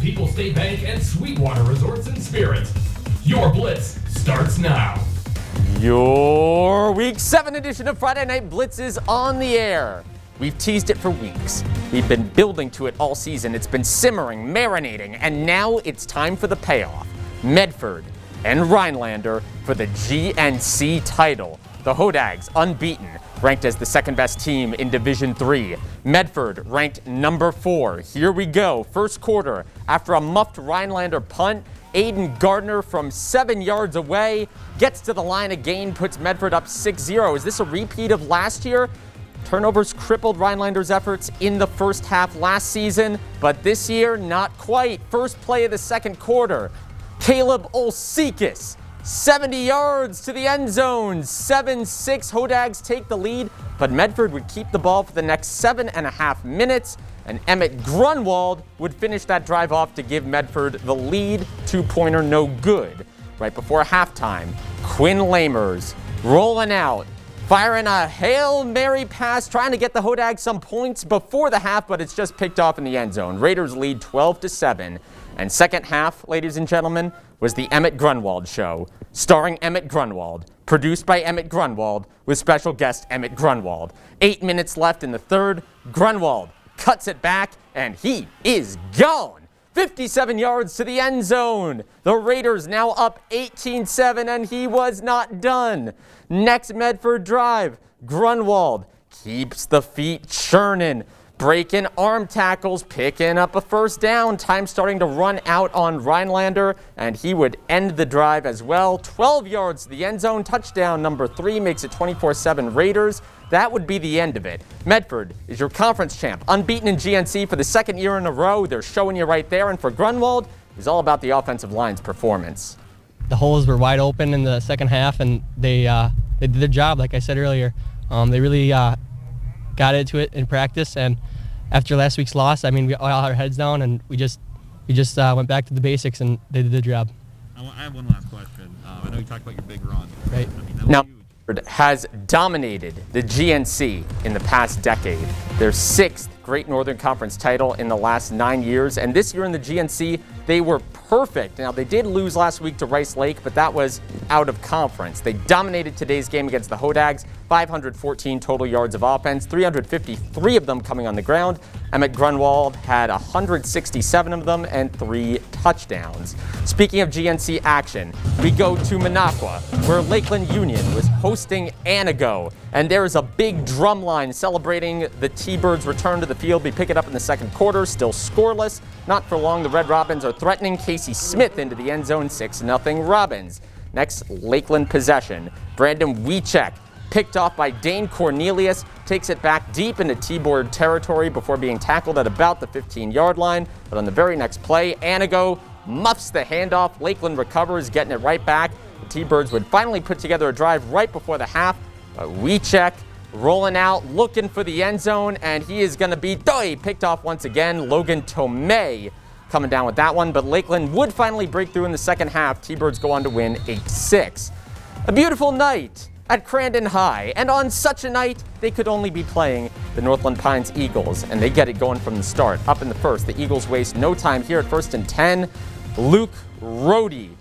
People State Bank and Sweetwater Resorts and Spirits. Your Blitz starts now. Your Week 7 edition of Friday Night Blitz is on the air. We've teased it for weeks. We've been building to it all season. It's been simmering, marinating, and now it's time for the payoff. Medford and Rhinelander for the GNC title. The Hodags, unbeaten, ranked as the second best team in Division III. Medford ranked number 4. Here we go. First quarter, after a muffed Rhinelander punt, Aiden Gardner from 7 yards away gets to the line again, puts Medford up 6-0. Is this a repeat of last year? Turnovers crippled Rhinelander's efforts in the first half last season, but this year, not quite. First play of the second quarter, Caleb Olsikis, 70 yards to the end zone. 7-6, Hodags take the lead, but Medford would keep the ball for the next 7.5 minutes, and Emmett Grunwald would finish that drive off to give Medford the lead. Two-pointer no good. Right before halftime, Quinn Lamers rolling out, firing a Hail Mary pass, trying to get the Hodags some points before the half, but it's just picked off in the end zone. Raiders lead 12-7. And second half, ladies and gentlemen, was the Emmett Grunwald Show, starring Emmett Grunwald, produced by Emmett Grunwald, with special guest Emmett Grunwald. 8 minutes left in the third. Grunwald cuts it back, and he is gone. 57 yards to the end zone. The Raiders now up 18-7, and he was not done. Next Medford drive, Grunwald keeps the feet churning, breaking arm tackles, picking up a first down. Time starting to run out on Rhinelander, and he would end the drive as well. 12 yards to the end zone. Touchdown number 3 makes it 24-7 Raiders. That would be the end of it. Medford is your conference champ, unbeaten in GNC for the second year in a row. They're showing you right there. And for Grunwald, it's all about the offensive line's performance. The holes were wide open in the second half, and they did their job, like I said earlier. They really got into it in practice, and after last week's loss, I mean, we all had our heads down, and we just went back to the basics, and they did the job. I have one last question. I know you talked about your big run. Right. I mean, that was Now, huge. Medford has dominated the GNC in the past decade. Their 6th Great Northern Conference title in the last 9 years, and this year in the GNC, they were perfect. Now, they did lose last week to Rice Lake, but that was out of conference. They dominated today's game against the Hodags, 514 total yards of offense, 353 of them coming on the ground. Emmett Grunwald had 167 of them and 3 touchdowns. Speaking of GNC action, we go to Minocqua, where Lakeland Union was hosting Anago, and there is a big drum line celebrating the T-Birds' return to the field. We pick it up in the second quarter, still scoreless. Not for long, the Red Robins are threatening Casey Smith into the end zone, 6-0 Robins. Next, Lakeland possession. Brandon Wiechek, picked off by Dane Cornelius, takes it back deep into T-Bird territory before being tackled at about the 15-yard line. But on the very next play, Anago muffs the handoff. Lakeland recovers, getting it right back. The T-Birds would finally put together a drive right before the half. Wiechek rolling out, looking for the end zone, and he is going to be picked off once again. Logan Tomei coming down with that one, but Lakeland would finally break through in the second half. T-Birds go on to win 8-6. A beautiful night at Crandon High, and on such a night, they could only be playing the Northland Pines Eagles, and they get it going from the start. Up in the first, the Eagles waste no time here at 1st and 10. Luke Rohde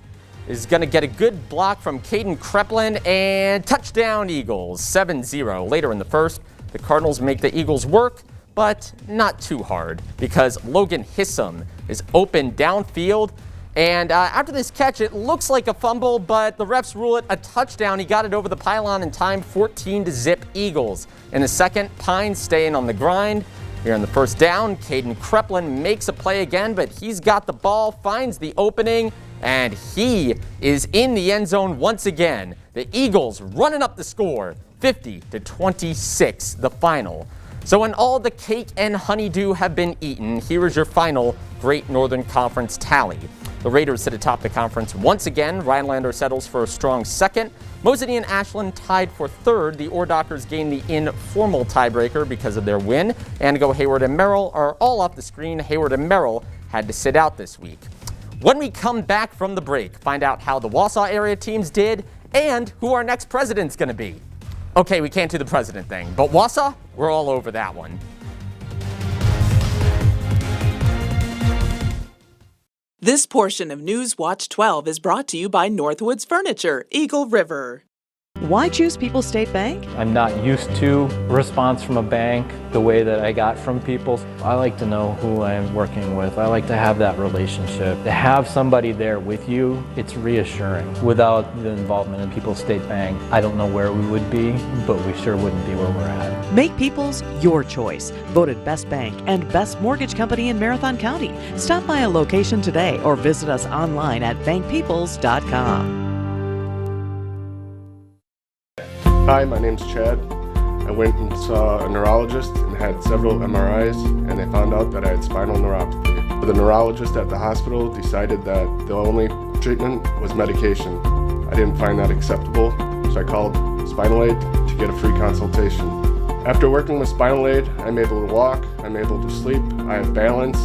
is going to get a good block from Caden Kreplin, and touchdown Eagles, 7-0. Later in the first, the Cardinals make the Eagles work, but not too hard, because Logan Hissam is open downfield, and after this catch, it looks like a fumble, but the refs rule it a touchdown. He got it over the pylon in time, 14-zip Eagles. In the second, Pines staying on the grind. Here on the first down, Caden Kreplin makes a play again, but he's got the ball, finds the opening, and he is in the end zone once again. The Eagles running up the score, 50-26, the final. So when all the cake and honeydew have been eaten, here is your final Great Northern Conference tally. The Raiders sit atop the conference once again. Rhinelander settles for a strong second. Mosinee and Ashland tied for third. The Ore Doctors gain the informal tiebreaker because of their win. Anago, Hayward, and Merrill are all off the screen. Hayward and Merrill had to sit out this week. When we come back from the break, find out how the Wausau area teams did and who our next president's going to be. Okay, we can't do the president thing, but Wausau, we're all over that one. This portion of News Watch 12 is brought to you by Northwoods Furniture, Eagle River. Why choose People's State Bank? I'm not used to a response from a bank the way that I got from people. I like to know who I'm working with. I like to have that relationship. To have somebody there with you, it's reassuring. Without the involvement in People's State Bank, I don't know where we would be, but we sure wouldn't be where we're at. Make People's your choice. Voted Best Bank and Best Mortgage Company in Marathon County. Stop by a location today or visit us online at bankpeoples.com. Hi, my name's Chad. I went and saw a neurologist and had several MRIs, and they found out that I had spinal neuropathy. The neurologist at the hospital decided that the only treatment was medication. I didn't find that acceptable, so I called Spinal Aid to get a free consultation. After working with Spinal Aid, I'm able to walk, I'm able to sleep, I have balance,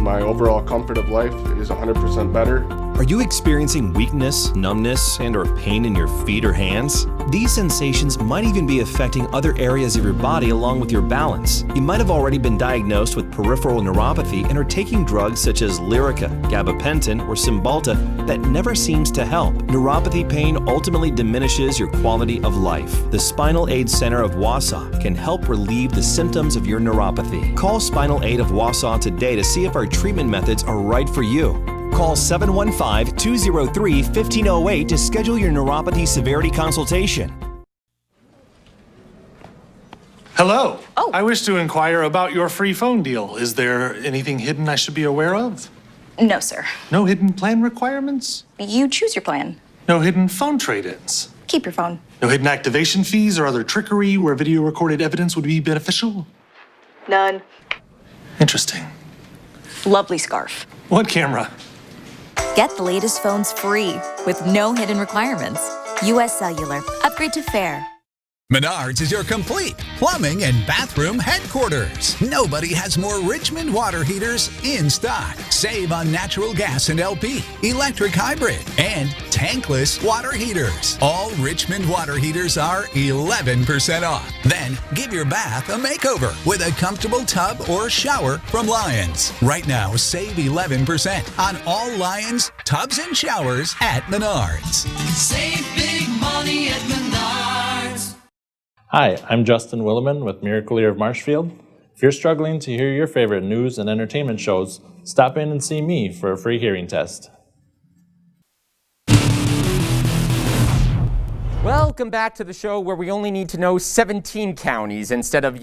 my overall comfort of life is 100% better. Are you experiencing weakness, numbness, and/or pain in your feet or hands? These sensations might even be affecting other areas of your body along with your balance. You might have already been diagnosed with peripheral neuropathy and are taking drugs such as Lyrica, gabapentin, or Cymbalta that never seems to help. Neuropathy pain ultimately diminishes your quality of life. The Spinal Aid Center of Wausau can help relieve the symptoms of your neuropathy. Call Spinal Aid of Wausau today to see if our treatment methods are right for you. Call 715-203-1508 to schedule your neuropathy severity consultation. Hello. Oh. I wish to inquire about your free phone deal. Is there anything hidden I should be aware of? No, sir. No hidden plan requirements? You choose your plan. No hidden phone trade-ins? Keep your phone. No hidden activation fees or other trickery where video recorded evidence would be beneficial? None. Interesting. Lovely scarf. What camera? Get the latest phones free with no hidden requirements. US Cellular. Upgrade to Fair. Menards is your complete plumbing and bathroom headquarters. Nobody has more Richmond water heaters in stock. Save on natural gas and LP, electric hybrid, and tankless water heaters. All Richmond water heaters are 11% off. Then give your bath a makeover with a comfortable tub or shower from Lions. Right now, save 11% on all Lions tubs and showers at Menards. Save big money at Menards. Hi, I'm Justin Williman with Miracle-Ear of Marshfield. If you're struggling to hear your favorite news and entertainment shows, stop in and see me for a free hearing test. Welcome back to the show where we only need to know 17 counties instead of,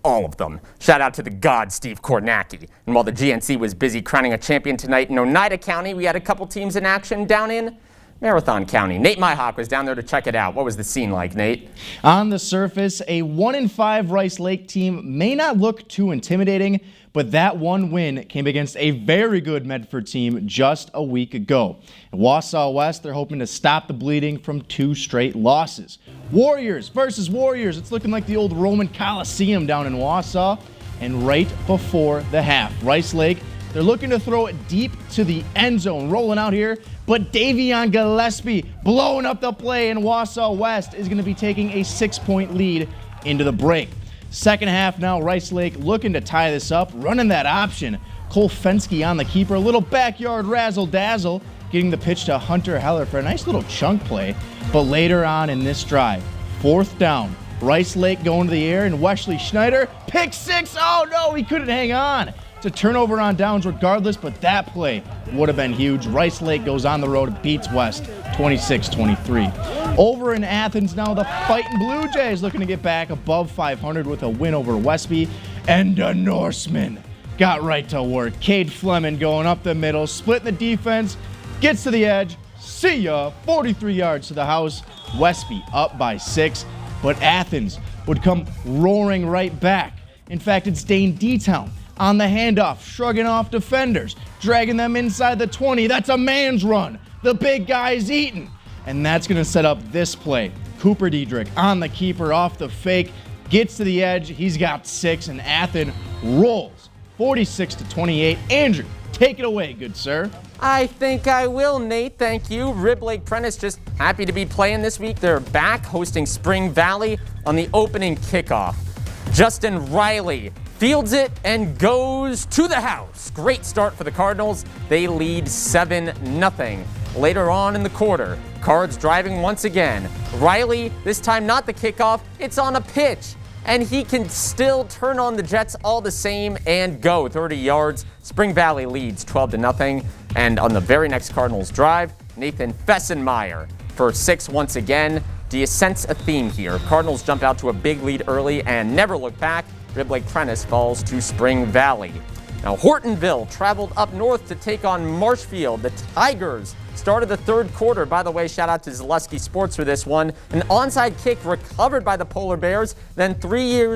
all of them. Shout out to the god, Steve Kornacki. And while the GNC was busy crowning a champion tonight in Oneida County, we had a couple teams in action down in Marathon County. Nate Myhawk was down there to check it out. What was the scene like, Nate? On the surface, a 1-5 Rice Lake team may not look too intimidating, but that one win came against a very good Medford team just a week ago. In Wausau West, they're hoping to stop the bleeding from 2 straight losses. Warriors versus Warriors. It's looking like the old Roman Coliseum down in Wausau. And right before the half, Rice Lake, they're looking to throw it deep to the end zone. Rolling out here, but Davion Gillespie blowing up the play, and Wausau West is going to be taking a 6-point lead into the break. Second half now, Rice Lake looking to tie this up, running that option. Cole Fensky on the keeper, a little backyard razzle-dazzle, getting the pitch to Hunter Heller for a nice little chunk play. But later on in this drive, 4th down, Rice Lake going to the air, and Wesley Schneider, pick 6, oh no, he couldn't hang on. It's a turnover on downs regardless, but that play would have been huge. Rice Lake goes on the road, beats West 26-23. Over in Athens now, the Fighting Blue Jays looking to get back above 500 with a win over Westby. And the Norsemen got right to work. Cade Fleming going up the middle, splitting the defense, gets to the edge. See ya, 43 yards to the house. Westby up by 6, but Athens would come roaring right back. In fact, it's Dane D-Town on the handoff, shrugging off defenders, dragging them inside the 20. That's a man's run. The big guy's eating. And that's going to set up this play. Cooper Diedrich on the keeper off the fake, gets to the edge. He's got 6, and Athens rolls 46-28. Andrew, take it away, good sir. I think I will, Nate. Thank you. Rib Lake Prentice just happy to be playing this week. They're back hosting Spring Valley on the opening kickoff. Justin Riley fields it and goes to the house. Great start for the Cardinals. They lead 7-0. Later on in the quarter, Cards driving once again. Riley, this time not the kickoff, it's on a pitch. And he can still turn on the Jets all the same and go 30 yards. Spring Valley leads 12-0. And on the very next Cardinals drive, Nathan Fessenmeyer for 6 once again. Do you sense a theme here? Cardinals jump out to a big lead early and never look back. Ridley Prentice falls to Spring Valley. Now, Hortonville traveled up north to take on Marshfield. The Tigers started the third quarter. By the way, shout out to Zaleski Sports for this one. An onside kick recovered by the Polar Bears. Then 3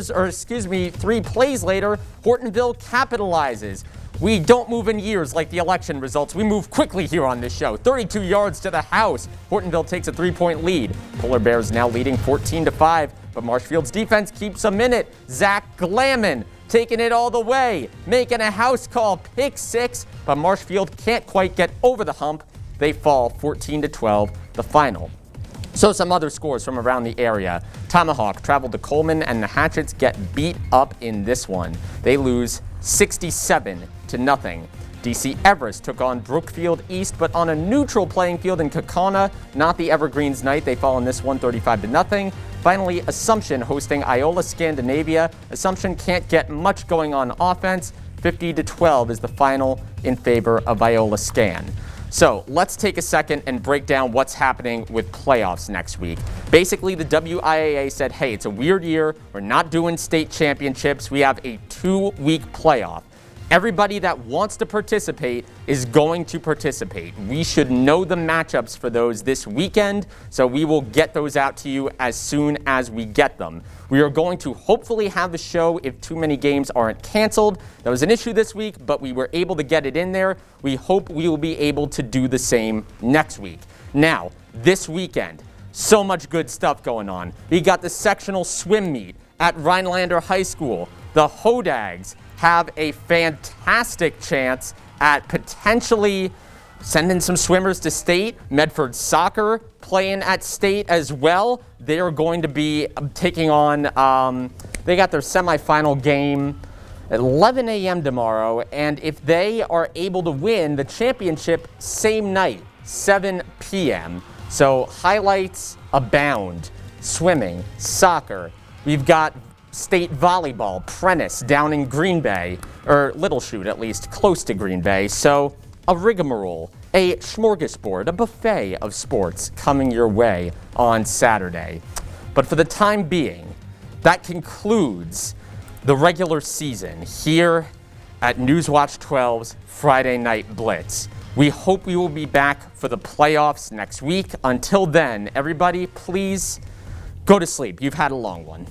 plays later, Hortonville capitalizes. We don't move in years like the election results. We move quickly here on this show. 32 yards to the house. Hortonville takes a 3-point lead. Polar Bears now leading 14-5, but Marshfield's defense keeps them in it. Zach Glamman taking it all the way, making a house call, pick 6, but Marshfield can't quite get over the hump. They fall 14-12, the final. So some other scores from around the area. Tomahawk traveled to Coleman, and the Hatchets get beat up in this one. They lose 67-0. DC Everest took on Brookfield East, but on a neutral playing field in Kaukauna, not the Evergreens night. They fall in this one 35-0. Finally, Assumption hosting Iola Scandinavia. Assumption can't get much going on offense. 50-12 is the final in favor of Iola Scan. So let's take a second and break down what's happening with playoffs next week. Basically, the WIAA said, hey, it's a weird year. We're not doing state championships. We have a 2-week playoff. Everybody that wants to participate is going to participate. We should know the matchups for those this weekend, so we will get those out to you as soon as we get them. We are going to hopefully have the show if too many games aren't canceled. That was an issue this week, but we were able to get it in there. We hope we will be able to do the same next week. Now, this weekend, so much good stuff going on. We got the sectional swim meet at Rhinelander High School. The Hodags have a fantastic chance at potentially sending some swimmers to state. Medford Soccer playing at state as well. They are going to be taking on, they got their semifinal game at 11 a.m. tomorrow, and if they are able to win the championship same night, 7 p.m. So highlights abound. Swimming, soccer. We've got state volleyball, Prentice down in Green Bay, or Little Chute at least, close to Green Bay. So a rigmarole, a smorgasbord, a buffet of sports coming your way on Saturday. But for the time being, that concludes the regular season here at Newswatch 12's Friday Night Blitz. We hope we will be back for the playoffs next week. Until then, everybody, please go to sleep. You've had a long one.